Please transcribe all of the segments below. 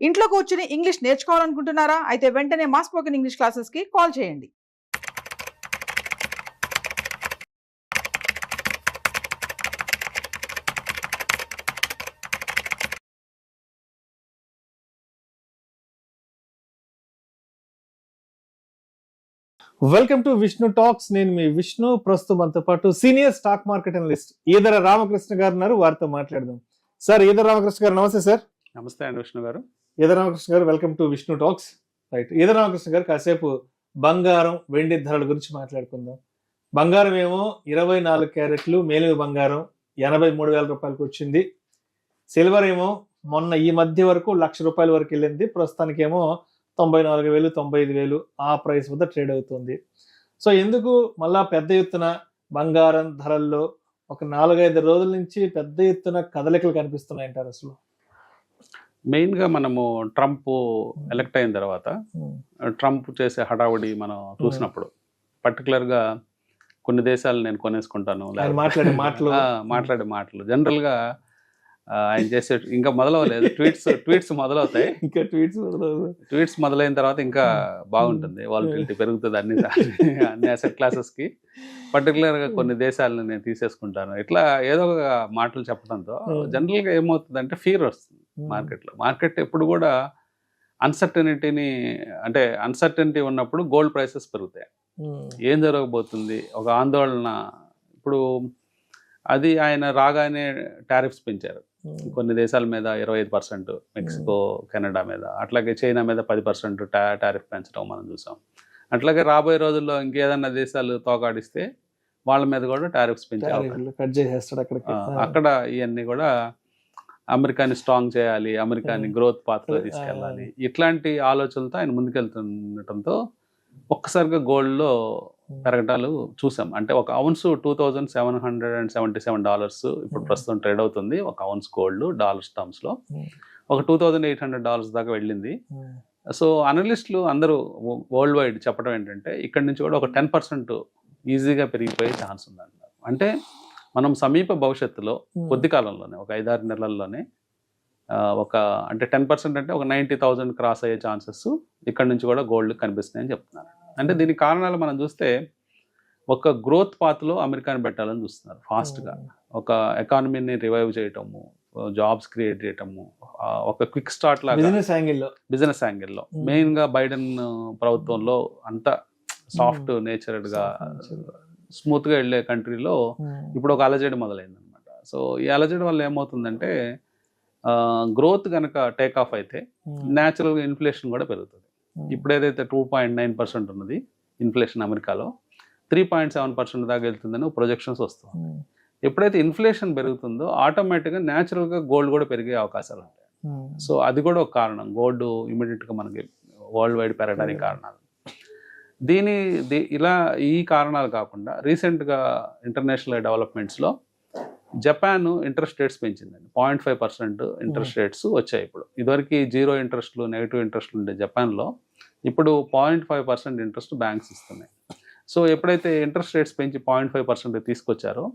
ఇంట్లో కూర్చుని ఇంగ్లీష్ నేర్చుకోవాలనుకుంటున్నారా? అయితే వెంటనే మా స్పోకెన్ ఇంగ్లీష్ క్లాసెస్‌కి కాల్ చేయండి. Welcome to Vishnu talks. నేను మీ విష్ణు. ప్రస్తుతం మనతో పాటు senior stock market analyst Eedara Ramakrishna గారు ఉన్నారు. వారితో మాట్లాడదాం. సార్, ఈదర రామకృష్ణ గారు నమస్తే సార్. నమస్తే అండి విష్ణు గారు. ఈదర రామకృష్ణ గారు, welcome to Vishnu talks. Right, Eedara Ramakrishna గారు, కాసేపు బంగారం వెండి ధరల గురించి మాట్లాడుకుందాం. బంగారం ఏమో 24 క్యారెట్లు మేలిమి బంగారం 83,000 రూపాయలకు వచ్చింది. సిల్వర్ ఏమో మొన్న ఈ మధ్య వరకు ₹1,00,000 వరకు వెళ్ళింది. ప్రస్తుతానికి ఏమో 94,000 95,000 ఆ ప్రైస్ వద్ద ట్రేడ్ అవుతుంది. సో ఎందుకు మళ్ళా పెద్ద ఎత్తున బంగారం ధరల్లో ఒక 4-5 రోజుల నుంచి పెద్ద ఎత్తున కదలికలు కనిపిస్తున్నాయంటారు అసలు? మెయిన్గా మనము ట్రంప్ ఎలక్ట్ అయిన తర్వాత ట్రంప్ చేసే హడావుడి మనం చూసినప్పుడు పర్టికులర్గా కొన్ని దేశాలు నేను కొనేసుకుంటాను మాట్లాడే మాటలు జనరల్గా ఆయన చేసే ఇంకా మొదలవలేదు. ట్వీట్స్ మొదలవుతాయి. ఇంకా ట్వీట్స్ మొదలైన తర్వాత ఇంకా బాగుంటుంది. వాలటిలిటీ పెరుగుతుంది అన్ని అసెట్ క్లాసెస్కి. పర్టికులర్గా కొన్ని దేశాలను నేను తీసేసుకుంటాను ఇట్లా ఏదో ఒక మాటలు చెప్పడంతో జనరల్గా ఏమవుతుందంటే ఫీర్ వస్తుంది మార్కెట్లో. మార్కెట్ ఎప్పుడు కూడా అన్సర్టనిటీ ఉన్నప్పుడు గోల్డ్ ప్రైసెస్ పెరుగుతాయి. ఏం జరగబోతుంది ఒక ఆందోళన. ఇప్పుడు అది ఆయన రాగానే టారిఫ్స్ పెంచారు కొన్ని దేశాల మీద 25%, మెక్సికో కెనడా మీద, అట్లాగే చైనా మీద 10% టారిఫ్ పెంచడం మనం చూసాం. అట్లాగే రాబోయే రోజుల్లో ఇంకేదన్నా దేశాలు తోకాడిస్తే వాళ్ళ మీద కూడా టారిఫ్స్ పెంచారు. అక్కడ ఇవన్నీ కూడా అమెరికాని స్ట్రాంగ్ చేయాలి, అమెరికాని గ్రోత్ పాత్రలో తీసుకెళ్ళాలి, ఇట్లాంటి ఆలోచనలతో ఆయన ముందుకెళ్తుండటంతో ఒక్కసారిగా గోల్డ్లో పెరగటాలు చూసాం. అంటే ఒక ఔన్స్ $2,777 ఇప్పుడు ప్రస్తుతం ట్రేడ్ అవుతుంది. ఒక ఔన్స్ గోల్డ్ డాలర్స్ టర్మ్స్లో ఒక $2,800 దాకా వెళ్ళింది. సో అనలిస్టులు అందరూ వరల్డ్ వైడ్ చెప్పడం ఏంటంటే ఇక్కడ నుంచి కూడా ఒక 10% ఈజీగా పెరిగిపోయే ఛాన్స్ ఉందంటారు. అంటే మనం సమీప భవిష్యత్తులో కొద్ది కాలంలోనే ఒక 5-6 నెలల్లోనే అంటే 10% అంటే ఒక 90,000 క్రాస్ అయ్యే ఛాన్సెస్ ఇక్కడ నుంచి కూడా గోల్డ్ కనిపిస్తున్నాయని చెప్తున్నారు. అంటే దీనికి కారణాలు మనం చూస్తే ఒక గ్రోత్ పాత్లో అమెరికాని పెట్టాలని చూస్తున్నారు ఫాస్ట్గా. ఒక ఎకానమీని రివైవ్ చేయటము, జాబ్స్ క్రియేట్ చేయటము, ఒక క్విక్ స్టార్ట్ లాగా బిజినెస్ యాంగిల్లో. మెయిన్గా బైడెన్ ప్రభుత్వంలో అంతా సాఫ్ట్ నేచర్డ్గా స్మూత్గా వెళ్ళే కంట్రీలో ఇప్పుడు ఒక అలజడి మొదలైందనమాట. సో ఈ అలజడి వల్ల ఏమవుతుందంటే గ్రోత్ కనుక టేక్ ఆఫ్ అయితే న్యాచురల్గా ఇన్ఫ్లేషన్ కూడా పెరుగుతుంది. ఇప్పుడు ఏదైతే 2.9% ఉన్నది ఇన్ఫ్లేషన్ అమెరికాలో 3.7% దాకా వెళ్తుందని ప్రొజెక్షన్స్ వస్తుంది. ఎప్పుడైతే ఇన్ఫ్లేషన్ పెరుగుతుందో ఆటోమేటిక్గా న్యాచురల్గా గోల్డ్ కూడా పెరిగే అవకాశాలు ఉంటాయి. సో అది కూడా ఒక కారణం గోల్డ్ ఇమీడియట్గా మనకి వరల్డ్ వైడ్ పెరగడానికి కారణాలు. ఇలా ఈ కారణాలు కాకుండా రీసెంట్గా ఇంటర్నేషనల్ డెవలప్మెంట్స్లో జపాన్ ఇంట్రెస్ట్ రేట్స్ పెంచిందండి. 0.5% ఇంట్రెస్ట్ రేట్స్ వచ్చాయి. ఇప్పుడు ఇదివరకు 0 ఇంట్రెస్ట్లు, నెగిటివ్ ఇంట్రెస్ట్లు ఉండే జపాన్లో ఇప్పుడు 0.5% ఇంట్రెస్ట్ బ్యాంక్స్ ఇస్తున్నాయి. సో ఎప్పుడైతే ఇంట్రెస్ట్ రేట్స్ పెంచి 0.5% తీసుకొచ్చారో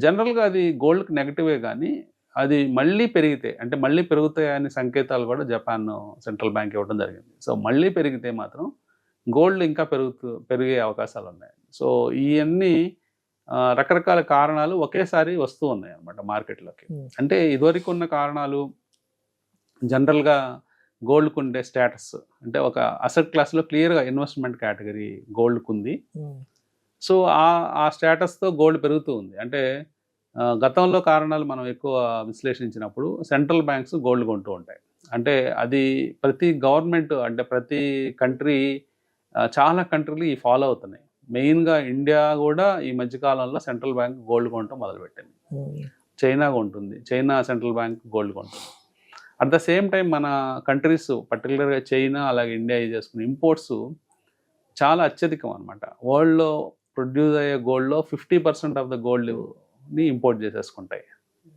జనరల్గా అది గోల్డ్కి నెగిటివే, కానీ అది మళ్ళీ పెరిగితే అంటే మళ్ళీ పెరుగుతాయని సంకేతాలు కూడా జపాన్ సెంట్రల్ బ్యాంక్ ఇవ్వడం జరిగింది. సో మళ్ళీ పెరిగితే మాత్రం గోల్డ్ ఇంకా పెరిగే అవకాశాలు ఉన్నాయి. సో ఇవన్నీ రకరకాల కారణాలు ఒకేసారి వస్తూ ఉన్నాయి అన్నమాట మార్కెట్లోకి. అంటే ఇదివరకు ఉన్న కారణాలు జనరల్గా గోల్డ్కు ఉండే స్టేటస్, అంటే ఒక అసెట్ క్లాస్లో క్లియర్గా ఇన్వెస్ట్మెంట్ కేటగిరీ గోల్డ్కు ఉంది. సో ఆ స్టేటస్తో గోల్డ్ పెరుగుతూ ఉంది. అంటే గతంలో కారణాలు మనం ఎక్కువ విశ్లేషించినప్పుడు సెంట్రల్ బ్యాంక్స్ గోల్డ్ కొంటూ ఉంటాయి. అంటే అది ప్రతి గవర్నమెంట్, అంటే ప్రతి కంట్రీ, చాలా కంట్రీలు ఈ ఫాలో అవుతున్నాయి. మెయిన్గా ఇండియా కూడా ఈ మధ్యకాలంలో సెంట్రల్ బ్యాంక్ గోల్డ్ కొనటం మొదలుపెట్టింది. చైనా కొంటుంది, చైనా సెంట్రల్ బ్యాంక్ గోల్డ్ కొంటుంది. అట్ ద సేమ్ టైం మన కంట్రీస్ పర్టికులర్గా చైనా అలాగే ఇండియా చేసుకునే ఇంపోర్ట్స్ చాలా అత్యధికం అనమాట. వరల్డ్లో ప్రొడ్యూస్ అయ్యే గోల్డ్లో 50% ఆఫ్ ద గోల్డ్ని ఇంపోర్ట్ చేసేసుకుంటాయి.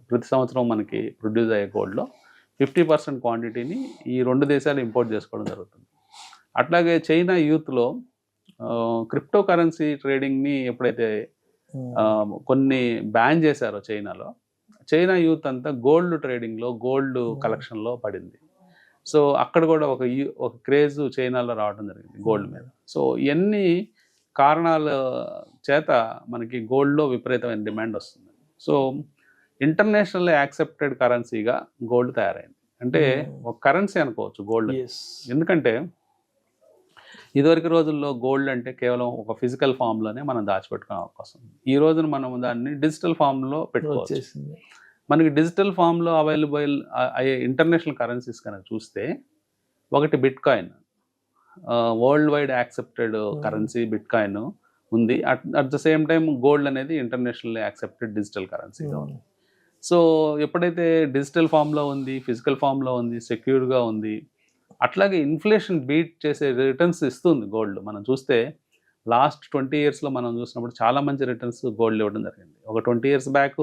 ప్రతి సంవత్సరం మనకి ప్రొడ్యూస్ అయ్యే గోల్డ్లో 50% క్వాంటిటీని ఈ రెండు దేశాలు ఇంపోర్ట్ చేసుకోవడం జరుగుతుంది. అట్లాగే చైనా యూత్లో క్రిప్టో కరెన్సీ ట్రేడింగ్ని ఎప్పుడైతే కొన్ని బ్యాన్ చేశారో చైనాలో, చైనా యూత్ అంతా గోల్డ్ ట్రేడింగ్లో, గోల్డ్ కలెక్షన్లో పడింది. సో అక్కడ కూడా ఒక క్రేజ్ చైనాలో రావడం జరిగింది గోల్డ్ మీద. సో ఇవన్నీ కారణాల చేత మనకి గోల్డ్లో విపరీతమైన డిమాండ్ వస్తుంది. సో ఇంటర్నేషనల్ యాక్సెప్టెడ్ కరెన్సీగా గోల్డ్ తయారైంది. అంటే ఒక కరెన్సీ అనుకోవచ్చు గోల్డ్. ఎందుకంటే ఇదివరకు రోజుల్లో గోల్డ్ అంటే కేవలం ఒక ఫిజికల్ ఫామ్లోనే మనం దాచిపెట్టుకునే అవకాశం. ఈ రోజున మనం దాన్ని డిజిటల్ ఫామ్లో పెట్టుకోవచ్చు. మనకి డిజిటల్ ఫామ్లో అవైలబుల్ అయ్యే ఇంటర్నేషనల్ కరెన్సీస్ కనుక చూస్తే ఒకటి bitcoin, worldwide accepted currency bitcoin ఉంది. At the same time gold అనేది ఇంటర్నేషనల్ యాక్సెప్టెడ్ డిజిటల్ కరెన్సీగా ఉంది. సో ఎప్పుడైతే డిజిటల్ ఫామ్లో ఉంది, ఫిజికల్ ఫామ్లో ఉంది, సెక్యూర్గా ఉంది, అట్లాగే ఇన్ఫ్లేషన్ బీట్ చేసే రిటర్న్స్ ఇస్తుంది గోల్డ్. మనం చూస్తే లాస్ట్ 20 yearsలో మనం చూసినప్పుడు చాలా మంచి రిటర్న్స్ గోల్డ్ ఇవ్వడం జరిగింది. ఒక 20 years బ్యాక్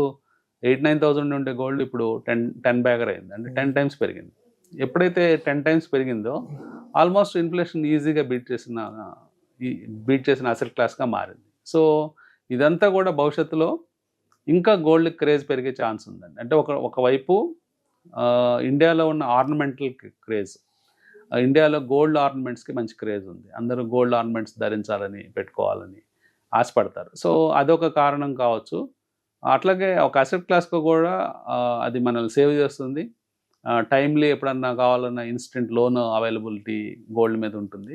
8-9,000 ఉండే గోల్డ్ ఇప్పుడు 10 bagger అయింది. అంటే 10 times పెరిగింది. ఎప్పుడైతే 10 times పెరిగిందో ఆల్మోస్ట్ ఇన్ఫ్లేషన్ ఈజీగా బీట్ చేసిన అసెట్ క్లాస్గా మారింది. సో ఇదంతా కూడా భవిష్యత్తులో ఇంకా గోల్డ్ క్రేజ్ పెరిగే ఛాన్స్ ఉందండి. అంటే ఒకవైపు ఇండియాలో ఉన్న ఆర్నమెంటల్ క్రేజ్, ఇండియాలో గోల్డ్ ఆర్నమెంట్స్కి మంచి క్రేజ్ ఉంది. అందరూ గోల్డ్ ఆర్నమెంట్స్ ధరించాలని, పెట్టుకోవాలని ఆశపడతారు. సో అదొక కారణం కావచ్చు. అట్లాగే ఒక అసెట్ క్లాస్కు కూడా అది మనల్ని సేవ్ చేస్తుంది. టైమ్లీ ఎప్పుడన్నా కావాలన్నా ఇన్స్టెంట్ లోన్ అవైలబిలిటీ గోల్డ్ మీద ఉంటుంది.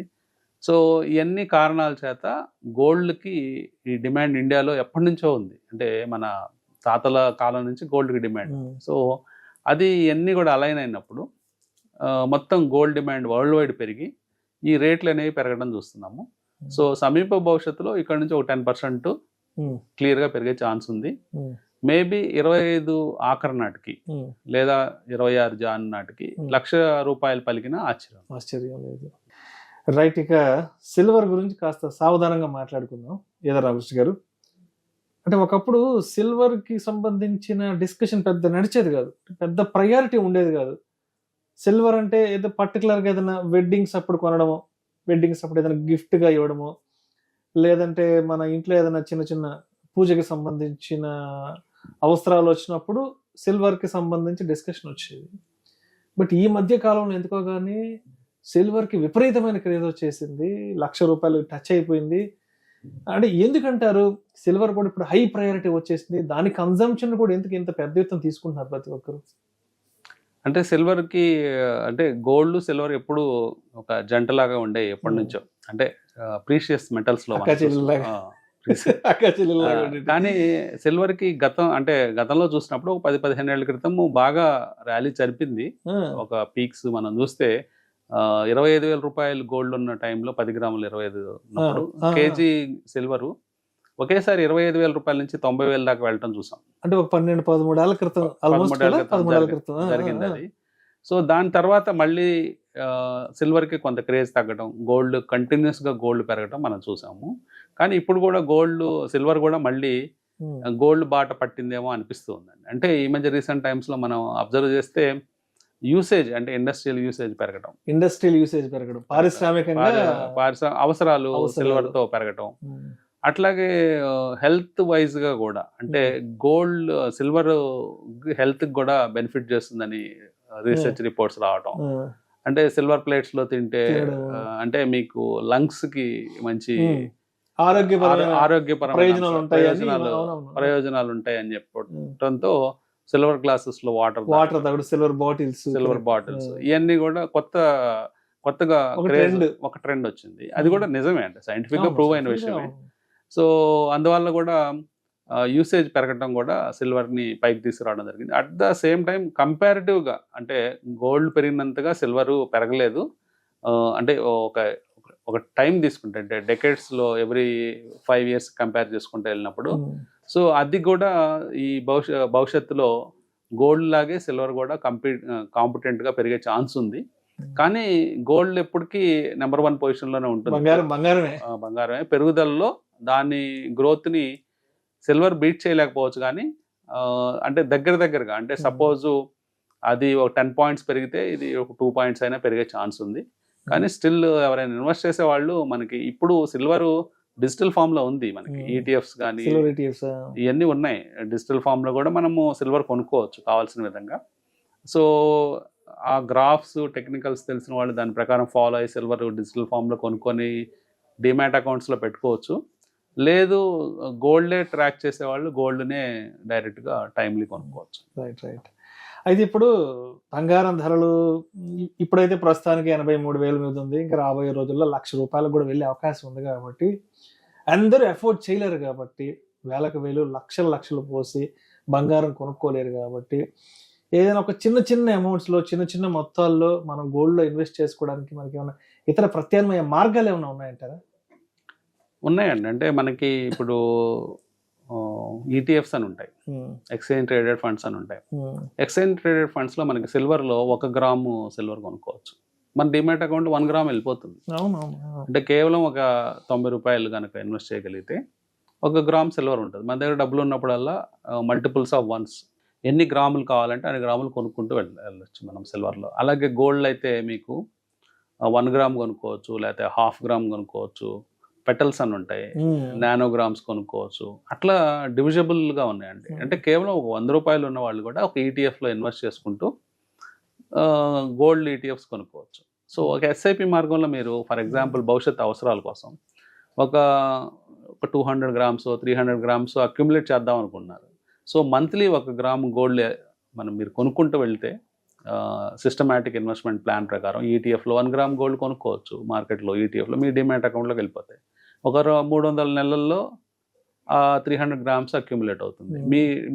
సో ఇవన్నీ కారణాల చేత గోల్డ్కి ఈ డిమాండ్ ఇండియాలో ఎప్పటి నుంచో ఉంది. అంటే మన తాతల కాలం నుంచి గోల్డ్కి డిమాండ్. సో అది ఇవన్నీ కూడా అలైన్ అయినప్పుడు మొత్తం గోల్డ్ డిమాండ్ వరల్డ్ వైడ్ పెరిగి ఈ రేట్లు అనేవి పెరగడం చూస్తున్నాము. సో సమీప భవిష్యత్తులో ఇక్కడ నుంచి ఒక 10% క్లియర్గా పెరిగే ఛాన్స్ ఉంది. మేబీ 25 ఆఖరి నాటికి లేదా 26 జాన్ నాటికి ₹1,00,000 పలికిన ఆశ్చర్యం లేదు. రైట్, ఇక సిల్వర్ గురించి కాస్త సావధానంగా మాట్లాడుకుందాం ఏదో రామకృష్ణ గారు. అంటే ఒకప్పుడు సిల్వర్కి సంబంధించిన డిస్కషన్ పెద్ద నడిచేది కాదు, పెద్ద ప్రయారిటీ ఉండేది కాదు. సిల్వర్ అంటే ఏదో పర్టికులర్గా ఏదైనా వెడ్డింగ్స్ అప్పుడు కొనడమో, వెడ్డింగ్స్ అప్పుడు ఏదైనా గిఫ్ట్గా ఇవ్వడమో, లేదంటే మన ఇంట్లో ఏదైనా చిన్న చిన్న పూజకి సంబంధించిన అవసరాలు వచ్చినప్పుడు సిల్వర్కి సంబంధించి డిస్కషన్ వచ్చేది. బట్ ఈ మధ్య కాలంలో ఎందుకో కానీ సిల్వర్కి విపరీతమైన క్రేజ్ వచ్చేసింది, ₹1,00,000 టచ్ అయిపోయింది. అంటే ఎందుకంటారు సిల్వర్ కూడా ఇప్పుడు హై ప్రయారిటీ వచ్చేసింది, దాని కన్జంప్షన్ కూడా ఎందుకు ఇంత పెద్ద ఎత్తున తీసుకుంటున్నారు ప్రతి ఒక్కరు? అంటే సిల్వర్కి అంటే గోల్డ్ సిల్వర్ ఎప్పుడు ఒక జంటలాగా ఉండే ఎప్పటి నుంచో. అంటే ప్రీషియస్ మెటల్స్లో కానీ సిల్వర్కి గతంలో చూసినప్పుడు ఒక 10-15 ఏళ్ల క్రితం బాగా ర్యాలీ జరిపింది. ఒక పీక్స్ మనం చూస్తే ₹25,000 గోల్డ్ ఉన్న టైంలో 10 గ్రాములు 25 ఉన్నప్పుడు కేజీ సిల్వరు ఒకేసారి ₹25,000 నుంచి 90,000 దాకా వెళ్ళటం చూసాం. అంటే ఒక 12-13 ఏళ్ల క్రితం జరిగింది అది. సో దాని తర్వాత మళ్ళీ సిల్వర్కి కొంత క్రేజ్ తగ్గడం, గోల్డ్ కంటిన్యూస్గా గోల్డ్ పెరగడం మనం చూసాము. కానీ ఇప్పుడు కూడా సిల్వర్ కూడా మళ్ళీ గోల్డ్ బాట పట్టిందేమో అనిపిస్తూ ఉందండి. అంటే ఈ మధ్య రీసెంట్ టైమ్స్లో మనం అబ్జర్వ్ చేస్తే యూసేజ్, అంటే ఇండస్ట్రియల్ యూసేజ్ పెరగడం, పారిశ్రామికంగా అవసరాలు సిల్వర్తో పెరగటం, అట్లాగే హెల్త్ వైజ్గా కూడా అంటే సిల్వర్ హెల్త్కి కూడా బెనిఫిట్ చేస్తుందని రీసెర్చ్ రిపోర్ట్స్ రావటం. అంటే సిల్వర్ ప్లేట్స్లో తింటే అంటే మీకు లంగ్స్కి మంచి ఆరోగ్యపరమైన ప్రయోజనాలు ఉంటాయని చెప్పడంతో సిల్వర్ గ్లాసెస్ లో వాటర్ సిల్వర్ బాటిల్స్ ఇవన్నీ కూడా కొత్తగా ఒక ట్రెండ్ వచ్చింది. అది కూడా నిజమే, అంటే సైంటిఫిక్ గా ప్రూవ్ అయిన విషయమే. సో అందువల్ల కూడా యూసేజ్ పెరగడం కూడా సిల్వర్ ని పైకి తీసుకురావడం జరిగింది. At the same time comparative గా అంటే గోల్డ్ పెరిగినంతగా సిల్వర్ పెరగలేదు. అంటే ఒక టైం తీసుకుంటే అంటే డెకేడ్స్ లో ఎవ్రీ 5 years కంపేర్ చేసుకుంటూ వెళ్ళినప్పుడు సో అది కూడా ఈ భవిష్యత్తులో గోల్డ్ లాగే సిల్వర్ కూడా కాంపిటెంట్ గా పెరిగే ఛాన్స్ ఉంది. కానీ గోల్డ్ ఎప్పటికీ నెంబర్ 1 పొజిషన్లోనే ఉంటుంది. బంగారమే పెరుగుదలలో దాని గ్రోత్ ని సిల్వర్ బీట్ చేయలేకపోవచ్చు. కానీ అంటే దగ్గరగా అంటే సపోజ్ అది ఒక 10 points పెరిగితే ఇది ఒక 2 points అయినా పెరిగే ఛాన్స్ ఉంది. కానీ స్టిల్ ఎవరైనా ఇన్వెస్ట్ చేసే వాళ్ళు మనకి ఇప్పుడు సిల్వర్ డిజిటల్ ఫామ్ లో ఉంది, మనకి ఈటీఎఫ్స్ కానీ ఇవన్నీ ఉన్నాయి. డిజిటల్ ఫామ్ లో కూడా మనము సిల్వర్ కొనుక్కోవచ్చు కావాల్సిన విధంగా. సో ఆ గ్రాఫ్స్ టెక్నికల్స్ తెలిసిన వాళ్ళు దాని ప్రకారం ఫాలో అయ్యి సిల్వర్ డిజిటల్ ఫామ్లో కొనుక్కొని డిమాట్ అకౌంట్స్లో పెట్టుకోవచ్చు. లేదు గోల్డే ట్రాక్ చేసేవాళ్ళు గోల్డ్నే డైరెక్ట్గా టైమ్లీ కొనుక్కోవచ్చు. Right right. అయితే ఇప్పుడు బంగారం ధరలు ఇప్పుడైతే ప్రస్తుతానికి 83,000 మీద ఉంది. ఇంకా రాబోయే రోజుల్లో ₹1,00,000 కూడా వెళ్ళే అవకాశం ఉంది కాబట్టి అందరూ ఎఫోర్డ్ చేయలేరు కాబట్టి వేలకు వేలు లక్షలు పోసి బంగారం కొనుక్కోలేరు కాబట్టి ఏదైనా ఒక చిన్న అమౌంట్స్లో చిన్న మొత్తాల్లో మనం గోల్డ్లో ఇన్వెస్ట్ చేసుకోవడానికి మనకి ఏమైనా ఇతర ప్రత్యామ్నాయ మార్గాలు ఏమైనా ఉన్నాయంటారా? ఉన్నాయండి. అంటే మనకి ఇప్పుడు ఈటీఎఫ్స్ అని ఉంటాయి, ఎక్స్చేంజ్ ట్రేడెడ్ ఫండ్స్ అని ఉంటాయి. ఎక్స్చేంజ్ ట్రేడెడ్ ఫండ్స్లో మనకి సిల్వర్లో 1 గ్రాము సిల్వర్ కొనుక్కోవచ్చు. మన డిమాట్ అకౌంట్ 1 గ్రామ్ వెళ్ళిపోతుంది. అంటే కేవలం ఒక ₹90 కనుక ఇన్వెస్ట్ చేయగలిగితే 1 గ్రామ్ సిల్వర్ ఉంటుంది. మన దగ్గర డబ్బులు ఉన్నప్పుడల్లా మల్టిపుల్స్ ఆఫ్ వన్స్ ఎన్ని గ్రాములు కావాలంటే అన్ని గ్రాములు కొనుక్కుంటూ వెళ్ళొచ్చు మనం సిల్వర్లో. అలాగే గోల్డ్ అయితే మీకు 1 గ్రామ్ కొనుక్కోవచ్చు, లేకపోతే 1/2 గ్రామ్ కొనుక్కోవచ్చు. పెటల్స్ అని ఉంటాయి, నానోగ్రామ్స్ కొనుక్కోవచ్చు. అట్లా డివిజబుల్గా ఉన్నాయండి. అంటే కేవలం ఒక ₹100 ఉన్న వాళ్ళు కూడా ఒక ఈటీఎఫ్లో ఇన్వెస్ట్ చేసుకుంటూ గోల్డ్ ఈటీఎఫ్స్ కొనుక్కోవచ్చు. సో ఒక ఎస్ఐపి మార్గంలో మీరు ఫర్ ఎగ్జాంపుల్ భవిష్యత్ అవసరాల కోసం ఒక 200 గ్రామ్స్ 300 గ్రామ్స్ అక్యుములేట్ చేద్దాం అనుకున్నారు. సో మంత్లీ 1 గ్రామ్ గోల్డ్ మీరు కొనుక్కుంటూ వెళ్తే సిస్టమాటిక్ ఇన్వెస్ట్మెంట్ ప్లాన్ ప్రకారం ఈటీఎఫ్లో 1 గ్రామ్ గోల్డ్ కొనుక్కోవచ్చు. మార్కెట్లో ఈటీఎఫ్లో మీ డిమాట్ అకౌంట్లోకి వెళ్ళిపోతాయి. ఒక 300 నెలల్లో 300 గ్రామ్స్ అక్యుములేట్ అవుతుంది.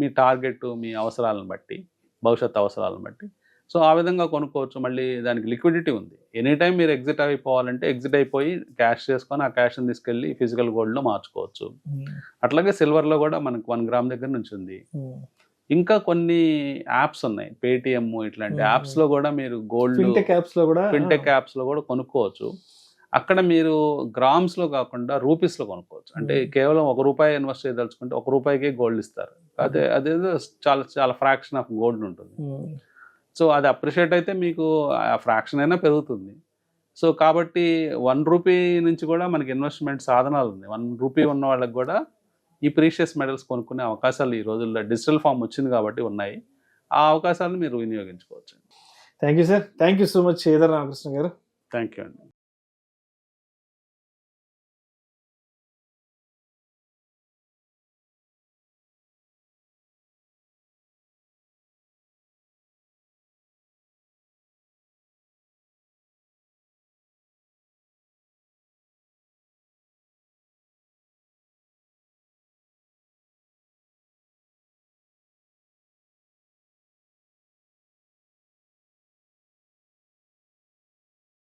మీ టార్గెట్ మీ అవసరాలను బట్టి, భవిష్యత్ అవసరాలను బట్టి. సో ఆ విధంగా కొనుక్కోవచ్చు. మళ్ళీ దానికి లిక్విడిటీ ఉంది. ఎనీ టైం మీరు ఎగ్జిట్ అయిపోవాలంటే ఎగ్జిట్ అయిపోయి క్యాష్ చేసుకొని ఆ క్యాష్ని తీసుకెళ్ళి ఫిజికల్ గోల్డ్లో మార్చుకోవచ్చు. అట్లాగే సిల్వర్లో కూడా మనకు 1 గ్రామ్ దగ్గర నుంచి ఉంది. ఇంకా కొన్ని యాప్స్ ఉన్నాయి, పేటిఎం ఇట్లాంటి యాప్స్లో కూడా మీరు గోల్డ్ ఫిన్టెక్ యాప్స్లో కూడా కొనుక్కోవచ్చు. అక్కడ మీరు గ్రామ్స్లో కాకుండా రూపీస్లో కొనుక్కోవచ్చు. అంటే కేవలం ₹1 ఇన్వెస్ట్ చేయదలుచుకుంటే ₹1కే గోల్డ్ ఇస్తారు. అదేదో చాలా ఫ్రాక్షన్ ఆఫ్ గోల్డ్ ఉంటుంది. సో అది అప్రిషియేట్ అయితే మీకు ఆ ఫ్రాక్షన్ అయినా పెరుగుతుంది. సో కాబట్టి ₹1 నుంచి కూడా మనకి ఇన్వెస్ట్మెంట్ సాధనాలు ఉన్నాయి. ₹1 ఉన్న వాళ్ళకి కూడా ఈ ప్రీషియస్ మెటల్స్ కొనుక్కునే అవకాశాలు ఈ రోజుల్లో డిజిటల్ ఫామ్ వచ్చింది కాబట్టి ఉన్నాయి. ఆ అవకాశాలను మీరు వినియోగించుకోవచ్చు. Thank you sir. Thank you so much Sridhar Ramakrishna గారు. థ్యాంక్ యూ అండి.